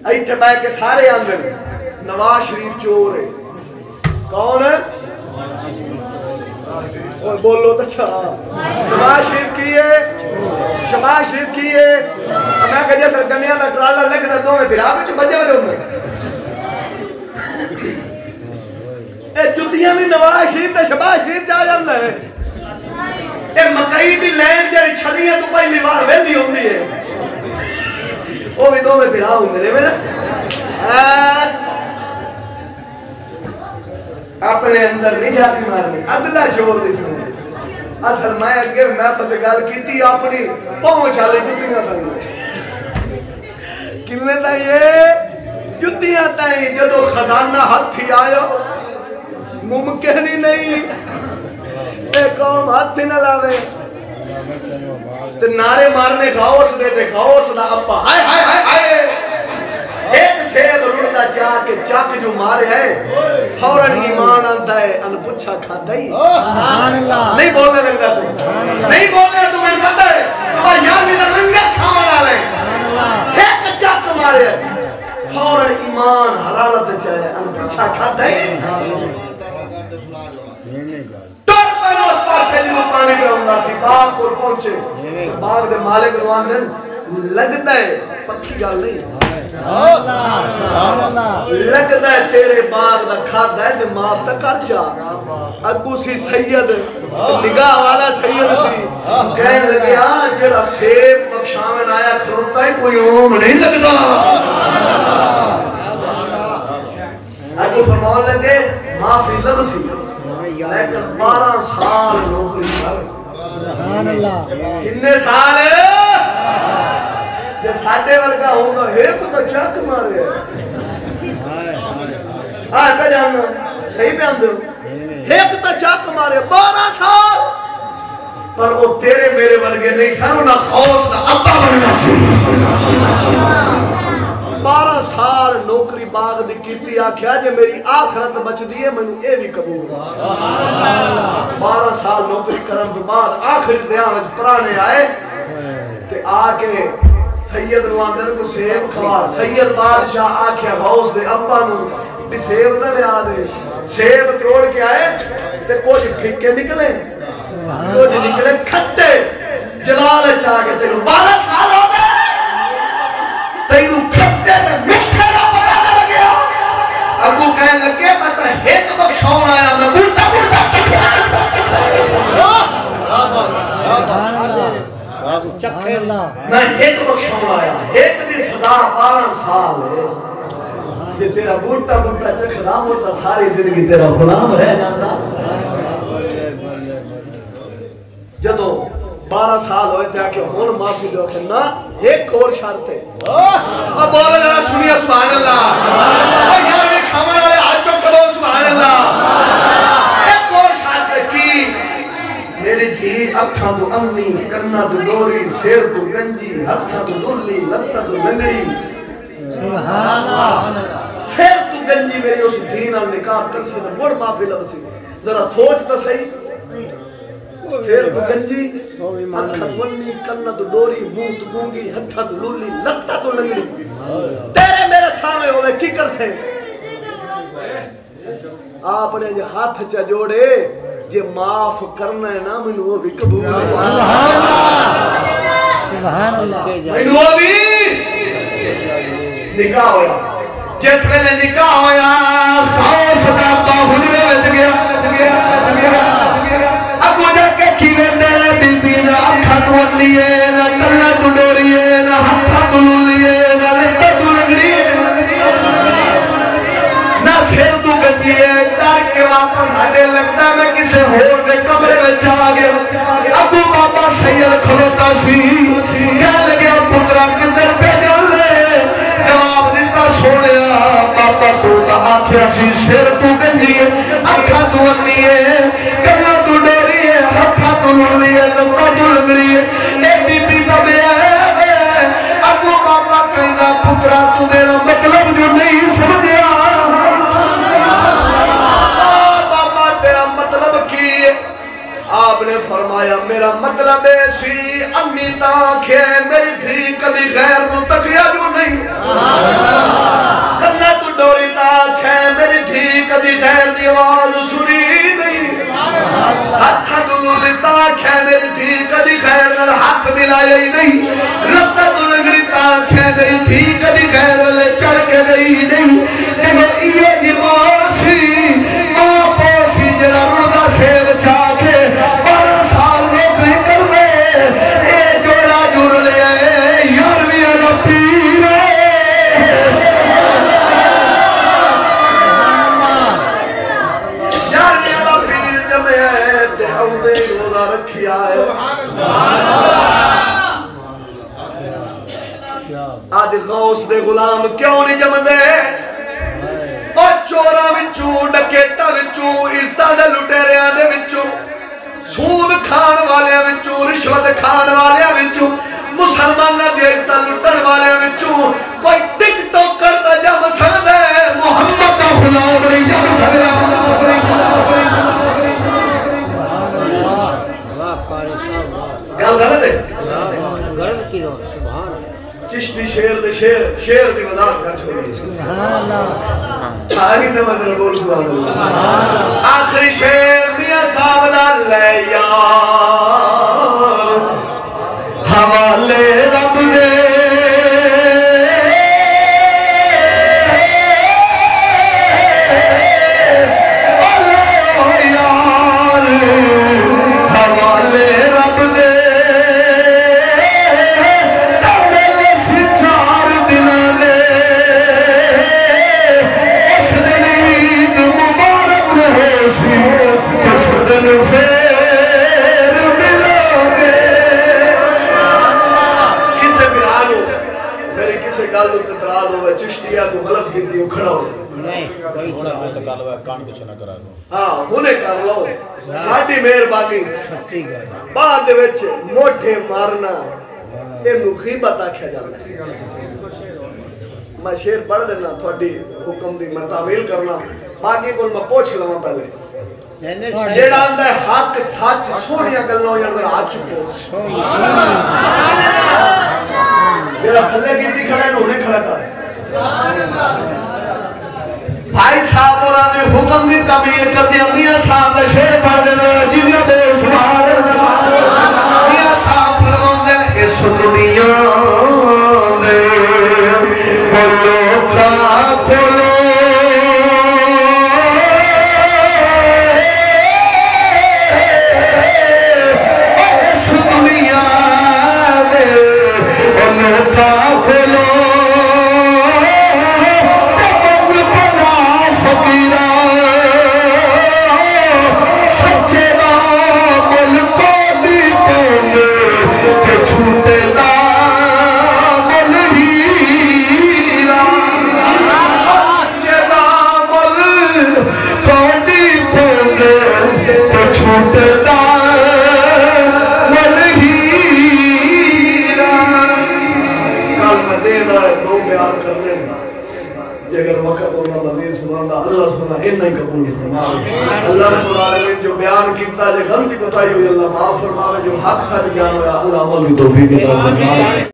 ایتھے بیٹھ کے سارے آندر نواز شریف چور ہے کون ہے اور بولو تو اچھا نواز شریف کی ہے شہباز شریف کی ہے میں کہ جیسے دنیا دا ٹرالا لگنا دو میں پھر آپ بچے بجے میں اے جتیاں بھی نواز شریف تے شہباز شریف چاہ جاندہ ہے اے مکئی دی لین جاری چھلیاں تو پہلی بار ویلی ہوندی ہے وہ بھی دو میں پھر آؤں میرے میں اپنے اندر نہیں جاتی مارنی اگلا چور دی سنے اصل میں اگر میں فتگال کی تھی اپنی پہنچ آلے جتیاں تائیں کلنے تائیں جتیاں تائیں جدو خزانہ ہاتھ ہی آیا ممکن ہی نہیں اے قوم ہاتھ ہی نہ لاوے تو نعرے مارنے غوث دیتے غوث نہ اپا ہائے ہائے ہائے ہائے ایک سیب رڑتا چاہ کے چاک جو مارے ہے فوراً ایمان آنتا ہے ان پچھا کھاتا ہی نہیں بولنے لگتا تو نہیں بولنے تو میں پتا ہے تو یار بھی تو لنگر کھاما ڈالے ایک چاک مارے ہے فوراً ایمان حرارت چاہے ان پچھا کھاتا ہی ٹور پر اس پاس ہے جو پانی پہ ہوں سی باغ کو پہنچے باغ دے مالک روان دن لگتا ہے پکی گال نہیں لگتا ہے تیرے باغ دا کھاتا ہے تو معاف تا کر جا اگو سی سید نگاہ والا سید سی کہنے لگے جڑا سیب بخشامن آیا کھلوتا ہے کوئی اوم نہیں لگتا اگو فرماؤ لگے معافی لب سی لیکن 12 سال نوکری کر کتنے سال سے ساڑھے ورگا ہوگا ایک تو چاک مارے کہا جاننا صحیح بیان دو ایک تو چاک مارے 12 سال پر وہ تیرے میرے ورگے نہیں سنو نہ خوص نہ ابا بننا سی 12 سال نوکری باغ دی کیتی آکھیا جے میری آخرت بچ دیئے میں نے اے بھی قبول 12 سال نوکری کرن تو بعد آخری دیاں وچ پرانے آئے تے آکے سید نواندر کو سیب کھوا سید بادشاہ آکھیا غوث دے ابا نو بھی سیب نہ لیا دے سیب توڑ کے آئے تے کچھ پھکے نکلے کچھ نکلے کھٹے جلال چاہ کے تینو 12 سال ہو گئے تینو کھٹے تے مٹھے نہ پتا نہ لگیا ابو کہنے لگے پتا ایک بخشون آیا میں بولتا بولتا میں ایک بخشوں آیا ایک دی سزا 12 سال ہے یہ تیرا بوٹا بوٹا چکھدام ہوتا ساری زندگی تیرا غلام رہ جاتا جدو 12 سال ہوئے تھے کہ ہون معافی دو کہ نا ایک اور شرط ہے اب بولے ذرا سنیے سبحان اللہ اور یار میں کھامان والے ہاتھ چوک کرو سبحان اللہ ایک اور شرط ہے کی میری تھی اکھاں تو امنی کرنا تو ڈوری سیر تو گنجی ہتھاں تو للی لتاں تو لنگڑی سبحان اللہ سیر تو گنجی میری اس دین اور نکاح کر سی مڑ معافی لب سی ذرا سوچ تو صحیح سیر تو گنجی اکھاں تو امنی کرنا تو ڈوری منہ تو گونگی ہتھاں تو للی لتاں تو لنگڑی تیرے میرے سامنے ہوئے کی کر سے آپ نے جو ہاتھ چا جوڑے جے معاف کرنا ہے نا میں وہ بھی قبول ہے سبحان اللہ سبحان اللہ میں وہ بھی نکاح ہویا جس میں نکاح ہویا خوص دا ابا حجرے بچ گیا ابو جا کے کیویں دے بی بی دا اکھاں تو لیے نہ کلا تو ڈوریے نہ ہتھاں تو لیے نہ لٹاں تو لنگڑیے نہ سر تو گنجیے ڈر کے واپس ہٹے لگتا میں کسے ہور دے کمرے میں چاہ گیا ابو بابا سید کھلوتا سی کہہ لگیا پترا کندر پہ جانے جواب دیتا سوڑیا بابا تو دا آکھیا سی سر تو گنجیے اکھا تو انیے کلا تو ڈوریے ہتھا تو لیے لمبا تو لنگڑیے اے بی بی دا بے ابو بابا کہنا پترا تو میرا مطلب جو نہیں سمجھیا آپ نے فرمایا میرا مطلب ایسی امی تاکھے میری تھی کبھی غیر متقیہ جو نہیں دی آواز سنی نہیں ہاتھ دلو لیتا کھے میری تھی کدی خیر نال ہاتھ ملایا ہی نہیں رتا دلگڑی تا کھے میری تھی کدی خیر والے چل کے گئی نہیں جب یہ دی موسی ماں پوسی جڑا رڑا سیب چاہ کے 12 سال نوکری کر دے اے جوڑا جڑ لے آئے یارویں والا پیر یارویں والا پیر جمع ہے تے اودے روزہ رکھی آئے آج غوث دے غلام کیوں نہیں جمع دے اور چورا وچوں ڈکیٹا وچوں عزتاں دے لٹیریاں دے وچوں سود کھان والیاں وچوں رشوت کھان والیاں وچوں مسلماناں دی عزتاں لٹن والیاں وچوں کوئی ٹک ٹوکر دا جم سکدا ہے محمد دا غلام نہیں جم سکدا گل غلط ہے غلط کی ہو چشتی شیر دے شیر دی وضاحت کر چھوڑی سبحان اللہ آگی سمجھ رہا بول سبحان اللہ آخری شیر میاں صاحب دا لے یار حوالے رب دے چشتیہ تو غلط گنتی ہو کھڑا ہو نہیں کوئی تکال ہوا کان کچھ نہ کرا ہاں ہونے کر لو بڑی مہربانی بعد وچ موٹھے مارنا اینو غیبت آکھیا جاندا میں شعر پڑھ دینا تھوڑی حکم دی میں تعمیل کرنا باقی کول میں پوچھ لواں پہلے جیڑا آندا ہے حق سچ سونیاں گلاں جڑ ہاتھ چکو جیڑا تھلے گنتی کھڑا ہے انہیں کھڑا کر بھائی صاحب اور آنے حکم دی تعمیل کر دیا میاں صاحب نے شعر پڑھ دینا جنیا دے سبحان اللہ میاں صاحب فرماؤں دے اس دنیا دے بولو کا کھولو اس دنیا دے بولو کا کھولو اگر وقت ہونا مزید سنانا اللہ سنا انہی قبول فرمائے اللہ رب العالمین جو بیان کیتا ہے غلطی کوتاہی ہوئی اللہ معاف فرمائے جو حق سچ بیان ہویا اللہ عمل کی توفیق عطا فرمائے